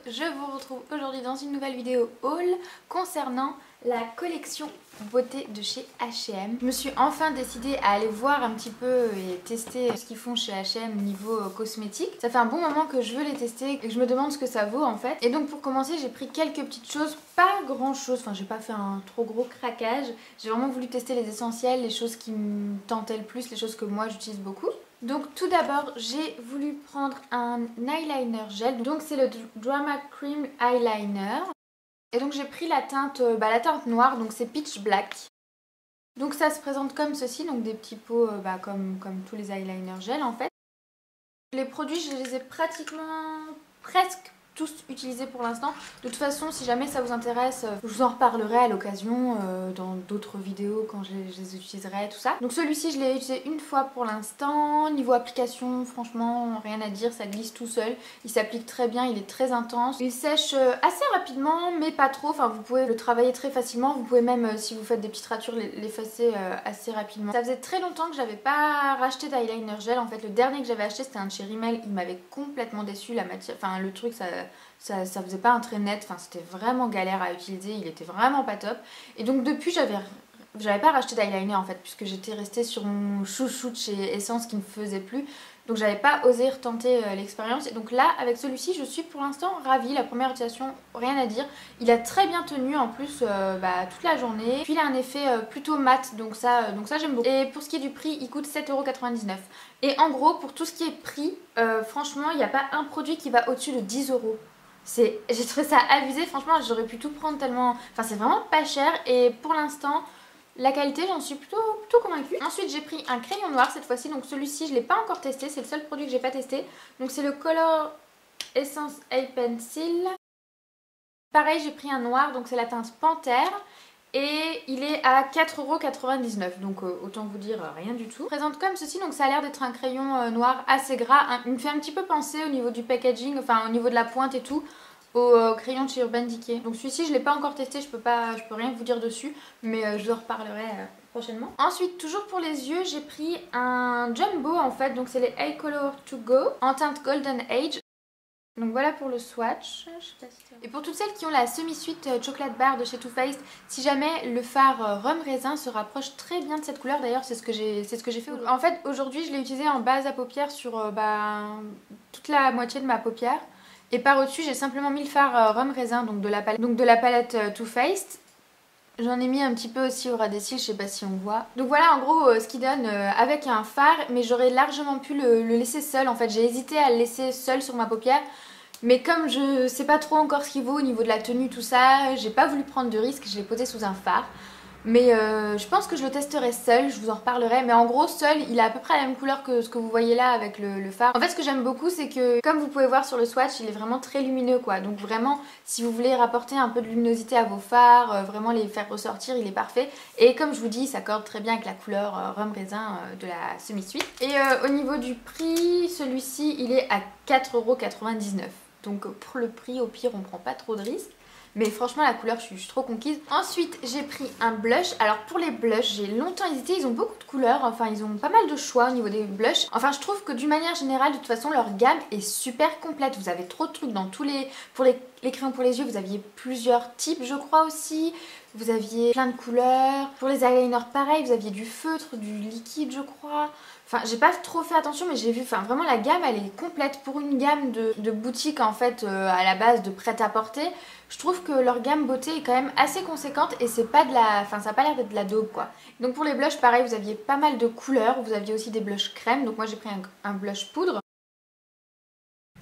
je vous retrouve aujourd'hui dans une nouvelle vidéo haul concernant la collection beauté de chez H&M. Je me suis enfin décidée à aller voir un petit peu et tester ce qu'ils font chez H&M niveau cosmétique. Ça fait un bon moment que je veux les tester et que je me demande ce que ça vaut en fait. Et donc pour commencer j'ai pris quelques petites choses, pas grand chose, enfin j'ai pas fait un trop gros craquage. J'ai vraiment voulu tester les essentiels, les choses qui me tentaient le plus, les choses que moi j'utilise beaucoup. Donc tout d'abord j'ai voulu prendre un eyeliner gel, donc c'est le Drama Cream Eyeliner. Et donc j'ai pris la teinte noire, donc c'est Pitch Black. Donc ça se présente comme ceci, donc des petits pots comme tous les eyeliners gel en fait. Les produits je les ai presque tous utilisés pour l'instant. De toute façon si jamais ça vous intéresse, je vous en reparlerai à l'occasion dans d'autres vidéos quand je les utiliserai tout ça. Donc celui-ci je l'ai utilisé une fois pour l'instant. Niveau application franchement rien à dire, ça glisse tout seul. Il s'applique très bien, il est très intense. Il sèche assez rapidement mais pas trop, enfin vous pouvez le travailler très facilement. Vous pouvez même si vous faites des petites ratures l'effacer assez rapidement. Ça faisait très longtemps que j'avais pas racheté d'eyeliner gel. En fait le dernier que j'avais acheté c'était un de chez Rimmel. Il m'avait complètement déçu, la matière, enfin le truc ça faisait pas un trait net, enfin c'était vraiment galère à utiliser, il était vraiment pas top. Et donc depuis j'avais pas racheté d'eyeliner en fait, puisque j'étais restée sur mon chouchou de chez Essence qui me faisait plus. Donc j'avais pas osé retenter l'expérience. Et donc là avec celui-ci je suis pour l'instant ravie. La première utilisation rien à dire. Il a très bien tenu en plus toute la journée. Puis il a un effet plutôt mat, donc ça j'aime beaucoup. Et pour ce qui est du prix il coûte 7,99 €. Et en gros pour tout ce qui est prix, franchement il n'y a pas un produit qui va au-dessus de 10 €. J'ai trouvé ça abusé, franchement j'aurais pu tout prendre tellement... Enfin c'est vraiment pas cher et pour l'instant la qualité j'en suis plutôt convaincue. Ensuite j'ai pris un crayon noir cette fois-ci, donc celui-ci je l'ai pas encore testé, c'est le seul produit que j'ai pas testé. Donc c'est le Color Essence Eye Pencil. Pareil j'ai pris un noir, donc c'est la teinte Panthère. Et il est à 4,99 €, donc autant vous dire rien du tout. Présente comme ceci, donc ça a l'air d'être un crayon noir assez gras. Il me fait un petit peu penser au niveau du packaging, enfin au niveau de la pointe et tout, au crayon de chez Urban Decay. Donc celui-ci je ne l'ai pas encore testé, je peux rien vous dire dessus, mais je vous en reparlerai prochainement. Ensuite, toujours pour les yeux, j'ai pris un jumbo en fait, donc c'est les Eye Color To Go en teinte Golden Age. Donc voilà pour le swatch. Et pour toutes celles qui ont la semi-suite Chocolate Bar de chez Too Faced, si jamais le fard rhum raisin se rapproche très bien de cette couleur, d'ailleurs c'est ce que j'ai fait aujourd'hui. En fait aujourd'hui je l'ai utilisé en base à paupières sur toute la moitié de ma paupière. Et par au-dessus j'ai simplement mis le fard rhum raisin donc de la palette Too Faced. J'en ai mis un petit peu aussi au ras des cils, je sais pas si on voit. Donc voilà en gros ce qui donne avec un fard, mais j'aurais largement pu le laisser seul. En fait j'ai hésité à le laisser seul sur ma paupière, mais comme je sais pas trop encore ce qu'il vaut au niveau de la tenue tout ça, j'ai pas voulu prendre de risque, je l'ai posé sous un fard. Mais je pense que je le testerai seul, je vous en reparlerai. Mais en gros seul il a à peu près la même couleur que ce que vous voyez là avec le fard. En fait ce que j'aime beaucoup c'est que comme vous pouvez voir sur le swatch il est vraiment très lumineux quoi. Donc vraiment si vous voulez rapporter un peu de luminosité à vos fards, vraiment les faire ressortir, il est parfait. Et comme je vous dis ça accorde très bien avec la couleur rhum raisin de la semi-suite. Et au niveau du prix, celui-ci il est à 4,99 €. Donc pour le prix au pire on prend pas trop de risques. Mais franchement la couleur je suis trop conquise. Ensuite j'ai pris un blush. Alors pour les blushs j'ai longtemps hésité, ils ont beaucoup de couleurs, enfin ils ont pas mal de choix au niveau des blushs. Enfin je trouve que d'une manière générale de toute façon leur gamme est super complète. Vous avez trop de trucs dans tous les... Pour les crayons pour les yeux vous aviez plusieurs types je crois aussi. Vous aviez plein de couleurs. Pour les eyeliners pareil, vous aviez du feutre, du liquide je crois. Enfin j'ai pas trop fait attention mais j'ai vu, enfin vraiment la gamme elle est complète. Pour une gamme de boutique en fait à la base de prêt-à-porter, je trouve que leur gamme beauté est quand même assez conséquente et c'est pas de la... Enfin ça a pas l'air d'être de la daube quoi. Donc pour les blushs pareil vous aviez pas mal de couleurs, vous aviez aussi des blushs crème, donc moi j'ai pris un blush poudre.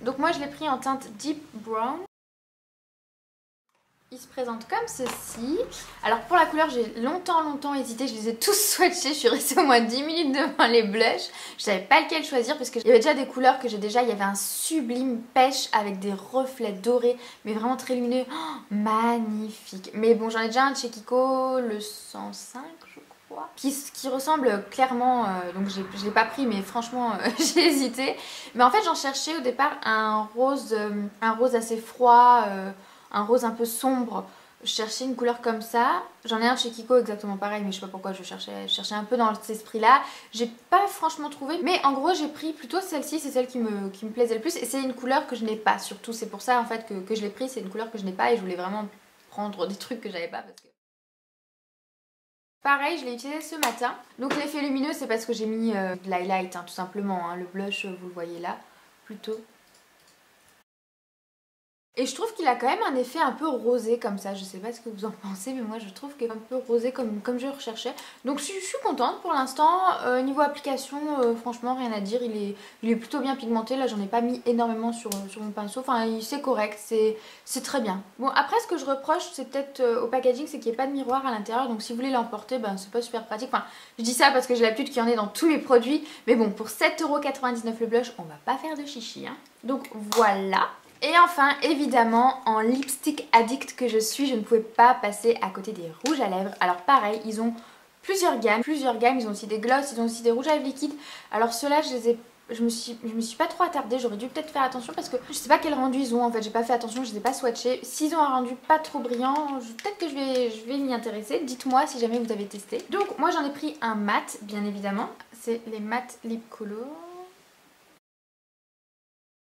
Donc moi je l'ai pris en teinte Deep Brown. Il se présente comme ceci. Alors pour la couleur j'ai longtemps hésité, je les ai tous swatchés, je suis restée au moins 10 minutes devant les blushs. Je savais pas lequel choisir parce qu'il y avait déjà des couleurs que j'ai déjà. Il y avait un sublime pêche avec des reflets dorés mais vraiment très lumineux. Oh, magnifique. Mais bon j'en ai déjà un de chez Kiko, le 105 je crois, qui ressemble clairement, donc je l'ai pas pris mais franchement j'ai hésité. Mais en fait j'en cherchais au départ un rose assez froid, un rose un peu sombre Je cherchais une couleur comme ça. J'en ai un de chez Kiko exactement pareil, mais je sais pas pourquoi je cherchais un peu dans cet esprit-là. J'ai pas franchement trouvé, mais en gros j'ai pris plutôt celle-ci, c'est celle qui me plaisait le plus. Et c'est une couleur que je n'ai pas, surtout c'est pour ça en fait que je l'ai pris, c'est une couleur que je n'ai pas et je voulais vraiment prendre des trucs que j'avais pas parce que... Pareil, je l'ai utilisé ce matin. Donc l'effet lumineux c'est parce que j'ai mis de l'highlight hein, tout simplement. Hein. Le blush vous le voyez là, plutôt. Et je trouve qu'il a quand même un effet un peu rosé comme ça, je sais pas ce que vous en pensez mais moi je trouve qu'il est un peu rosé comme je recherchais. Donc je suis contente pour l'instant, niveau application franchement rien à dire, il est plutôt bien pigmenté, là j'en ai pas mis énormément sur mon pinceau, enfin c'est correct, c'est très bien. Bon après ce que je reproche c'est peut-être au packaging c'est qu'il n'y ait pas de miroir à l'intérieur, donc si vous voulez l'emporter ben c'est pas super pratique, enfin je dis ça parce que j'ai l'habitude qu'il y en ait dans tous les produits, mais bon pour 7,99€ le blush on va pas faire de chichi hein. Donc voilà. Et enfin, évidemment, en lipstick addict que je suis, je ne pouvais pas passer à côté des rouges à lèvres. Alors pareil, ils ont plusieurs gammes, ils ont aussi des gloss, ils ont aussi des rouges à lèvres liquides. Alors ceux-là, je me suis pas trop attardée, j'aurais dû peut-être faire attention parce que je sais pas quel rendu ils ont en fait, j'ai pas fait attention, je les ai pas swatchés. S'ils ont un rendu pas trop brillant, peut-être que je vais m'y intéresser, dites-moi si jamais vous avez testé. Donc moi j'en ai pris un mat, bien évidemment, c'est les Matte Lip Color.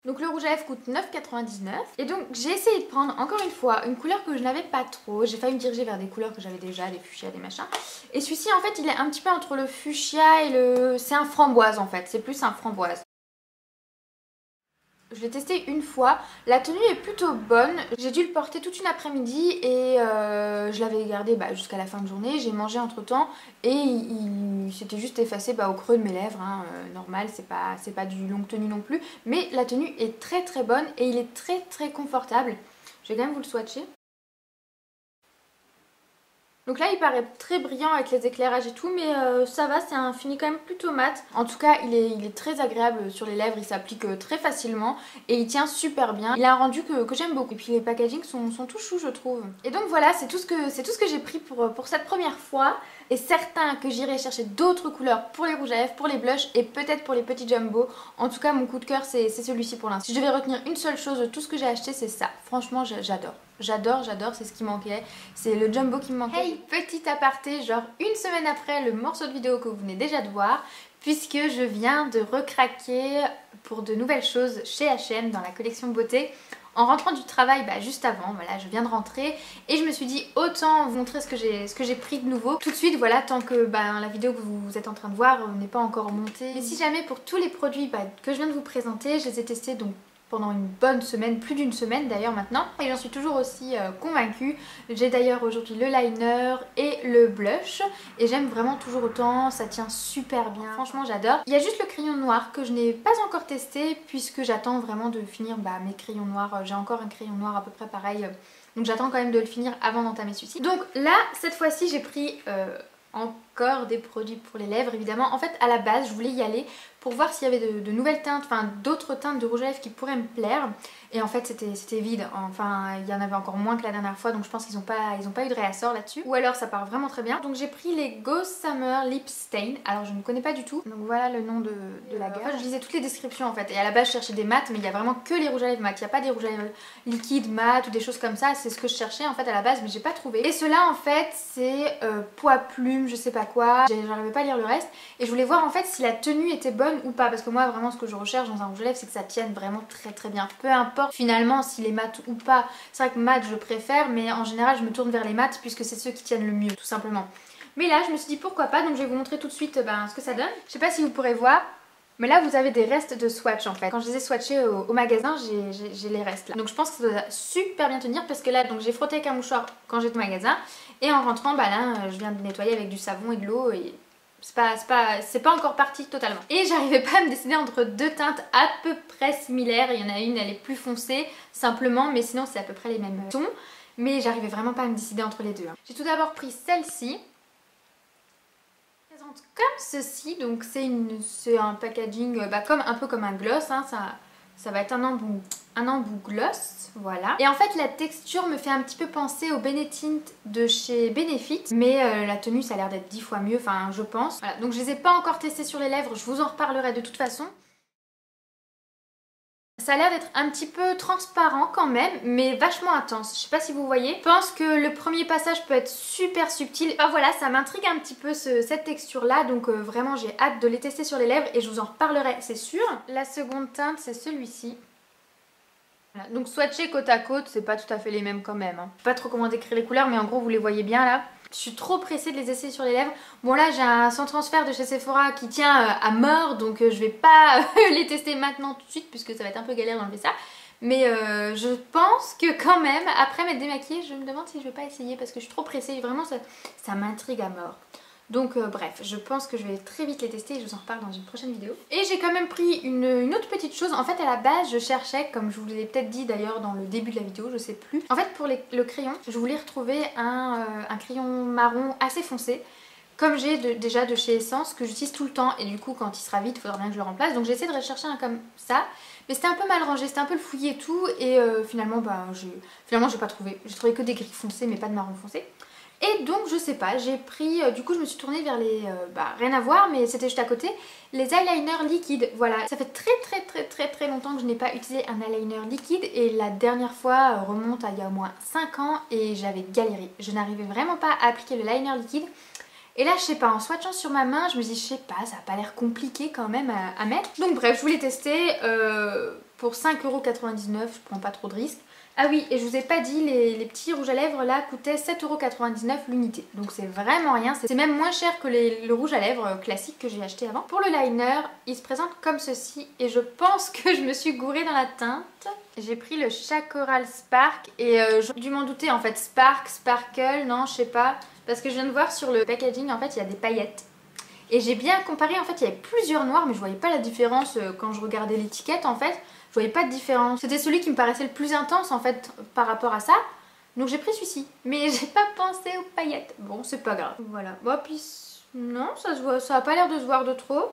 Donc le rouge à lèvres coûte 9,99 €. Et donc j'ai essayé de prendre encore une fois une couleur que je n'avais pas trop. J'ai failli me diriger vers des couleurs que j'avais déjà, des fuchsias, des machins. Et celui-ci en fait il est un petit peu entre le fuchsia et le... C'est un framboise en fait, c'est plus un framboise. Je l'ai testé une fois, la tenue est plutôt bonne, j'ai dû le porter toute une après-midi et je l'avais gardé jusqu'à la fin de journée, j'ai mangé entre temps et il s'était juste effacé au creux de mes lèvres, hein, normal, c'est pas du longue tenue non plus, mais la tenue est très très bonne et il est très très confortable. Je vais quand même vous le swatcher. Donc là il paraît très brillant avec les éclairages et tout, mais ça va, c'est un fini quand même plutôt mat. En tout cas il est très agréable sur les lèvres, il s'applique très facilement et il tient super bien. Il a un rendu que j'aime beaucoup et puis les packagings sont tout choux je trouve. Et donc voilà, c'est tout ce que j'ai pris pour cette première fois. Et certain que j'irai chercher d'autres couleurs pour les rouges à lèvres, pour les blushs et peut-être pour les petits jumbo. En tout cas mon coup de cœur c'est celui-ci pour l'instant. Si je devais retenir une seule chose de tout ce que j'ai acheté c'est ça. Franchement j'adore. J'adore, c'est ce qui manquait. C'est le jumbo qui me manquait. Hey, petit aparté, genre une semaine après le morceau de vidéo que vous venez déjà de voir, puisque je viens de recraquer pour de nouvelles choses chez H&M dans la collection beauté. En rentrant du travail juste avant, voilà, je viens de rentrer et je me suis dit autant vous montrer ce que j'ai pris de nouveau tout de suite, voilà, tant que la vidéo que vous êtes en train de voir n'est pas encore montée. Mais si jamais pour tous les produits que je viens de vous présenter, je les ai testés donc pendant une bonne semaine, plus d'une semaine d'ailleurs maintenant, et j'en suis toujours aussi convaincue. J'ai d'ailleurs aujourd'hui le liner et le blush et j'aime vraiment toujours autant, ça tient super bien, franchement j'adore. Il y a juste le crayon noir que je n'ai pas encore testé puisque j'attends vraiment de finir mes crayons noirs, j'ai encore un crayon noir à peu près pareil, donc j'attends quand même de le finir avant d'entamer celui-ci. Donc là cette fois-ci j'ai pris encore des produits pour les lèvres évidemment. En fait à la base je voulais y aller pour voir s'il y avait de nouvelles teintes, enfin d'autres teintes de rouge à lèvres qui pourraient me plaire. Et en fait c'était vide, enfin il y en avait encore moins que la dernière fois, donc je pense qu'ils ont pas eu de réassort là-dessus. Ou alors ça part vraiment très bien. Donc j'ai pris les Ghost Summer Lip Stain, alors je ne connais pas du tout. Donc voilà le nom de la gamme. En fait, je lisais toutes les descriptions en fait, et à la base je cherchais des mat, mais il y a vraiment que les rouges à lèvres mat. Il n'y a pas des rouges à lèvres liquides, mat ou des choses comme ça, c'est ce que je cherchais en fait à la base, mais j'ai pas trouvé. Et ceux-là en fait c'est poids plume, je sais pas quoi, j'arrivais pas à lire le reste, et je voulais voir en fait si la tenue était bonne ou pas, parce que moi vraiment ce que je recherche dans un rouge à lèvres c'est que ça tienne vraiment très très bien, peu importe finalement s'il est mat ou pas. C'est vrai que mat je préfère, mais en général je me tourne vers les mats puisque c'est ceux qui tiennent le mieux tout simplement. Mais là je me suis dit pourquoi pas, donc je vais vous montrer tout de suite ce que ça donne. Je sais pas si vous pourrez voir, mais là vous avez des restes de swatch en fait. Quand je les ai swatchés au magasin, j'ai les restes là. Donc je pense que ça doit super bien tenir parce que là donc j'ai frotté avec un mouchoir quand j'étais au magasin, et en rentrant là je viens de nettoyer avec du savon et de l'eau, et c'est pas encore parti totalement. Et j'arrivais pas à me décider entre deux teintes à peu près similaires. Il y en a une, elle est plus foncée simplement, mais sinon c'est à peu près les mêmes tons. Mais j'arrivais vraiment pas à me décider entre les deux. J'ai tout d'abord pris celle-ci. Elle présente comme ceci, donc c'est un packaging un peu comme un gloss, hein, ça va être un embout gloss, voilà. Et en fait la texture me fait un petit peu penser au Benetint de chez Benefit, mais la tenue ça a l'air d'être 10 fois mieux, enfin je pense. Voilà, donc je les ai pas encore testés sur les lèvres, je vous en reparlerai de toute façon. ça a l'air d'être un petit peu transparent quand même, mais vachement intense. Je sais pas si vous voyez. Je pense que le premier passage peut être super subtil. Enfin voilà, ça m'intrigue un petit peu cette texture là, donc vraiment j'ai hâte de les tester sur les lèvres et je vous en reparlerai, c'est sûr. La seconde teinte, c'est celui-ci. Voilà. Donc swatché côte à côte, c'est pas tout à fait les mêmes quand même. Hein. Je sais pas trop comment décrire les couleurs, mais en gros vous les voyez bien là. Je suis trop pressée de les essayer sur les lèvres. Bon là j'ai un sans transfert de chez Sephora qui tient à mort, donc je vais pas les tester maintenant tout de suite puisque ça va être un peu galère d'enlever ça. Mais je pense que quand même, après m'être démaquillée, je me demande si je vais pas essayer parce que je suis trop pressée. Vraiment ça m'intrigue à mort. Donc bref, je pense que je vais très vite les tester et je vous en reparle dans une prochaine vidéo. Et j'ai quand même pris une autre petite chose. En fait à la base je cherchais, comme je vous l'ai peut-être dit d'ailleurs dans le début de la vidéo, je sais plus. En fait pour le crayon, je voulais retrouver un crayon marron assez foncé. Comme j'ai déjà de chez Essence, que j'utilise tout le temps et du coup quand il sera vide il faudra bien que je le remplace. Donc j'ai essayé de rechercher un comme ça. Mais c'était un peu mal rangé, c'était un peu le fouillis et tout. Et finalement j'ai pas trouvé. J'ai trouvé que des gris foncés mais pas de marron foncé. Et donc je sais pas, j'ai pris, du coup je me suis tournée vers les, rien à voir mais c'était juste à côté, les eyeliners liquides, voilà. Ça fait très longtemps que je n'ai pas utilisé un eyeliner liquide et la dernière fois remonte à il y a au moins 5 ans et j'avais galéré. Je n'arrivais vraiment pas à appliquer le liner liquide. Et là je sais pas, en swatchant sur ma main je me dis je sais pas, ça a pas l'air compliqué quand même à mettre. Donc bref, je voulais tester pour 5,99€, je prends pas trop de risques. Ah oui, et je vous ai pas dit, les petits rouges à lèvres là coûtaient 7,99€ l'unité. Donc c'est vraiment rien, c'est même moins cher que le rouge à lèvres classique que j'ai acheté avant. Pour le liner, il se présente comme ceci et je pense que je me suis gourée dans la teinte. J'ai pris le Chacoral Spark et j'ai dû m'en douter en fait, Spark, Sparkle, non je sais pas. Parce que je viens de voir sur le packaging en fait il y a des paillettes. Et j'ai bien comparé, en fait il y avait plusieurs noirs mais je voyais pas la différence quand je regardais l'étiquette en fait. Je voyais pas de différence. C'était celui qui me paraissait le plus intense en fait par rapport à ça. Donc j'ai pris celui-ci. Mais j'ai pas pensé aux paillettes. Bon c'est pas grave. Voilà. Bon puis non ça se voit, ça a pas l'air de se voir de trop.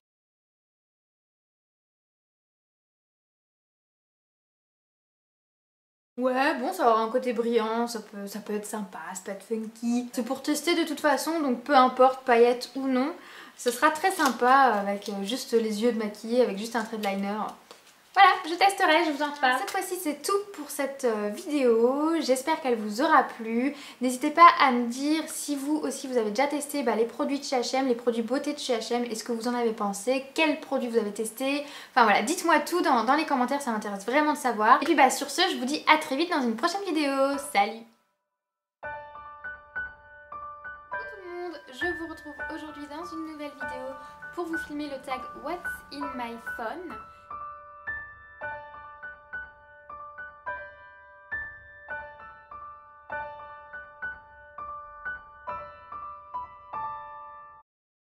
Ouais bon ça va avoir un côté brillant, ça peut être sympa, ça peut être funky. C'est pour tester de toute façon donc peu importe paillettes ou non. Ce sera très sympa avec juste les yeux de maquillés, avec juste un trait de liner. Voilà, je testerai, je vous en reparle. Cette fois-ci c'est tout pour cette vidéo, j'espère qu'elle vous aura plu. N'hésitez pas à me dire si vous aussi vous avez déjà testé les produits de chez H&M, les produits beauté de chez H&M, et ce que vous en avez pensé, quels produits vous avez testé. Enfin voilà, dites-moi tout dans les commentaires, ça m'intéresse vraiment de savoir. Et puis sur ce, je vous dis à très vite dans une prochaine vidéo. Salut! Coucou tout le monde, je vous retrouve aujourd'hui dans une nouvelle vidéo pour vous filmer le tag What's in my phone.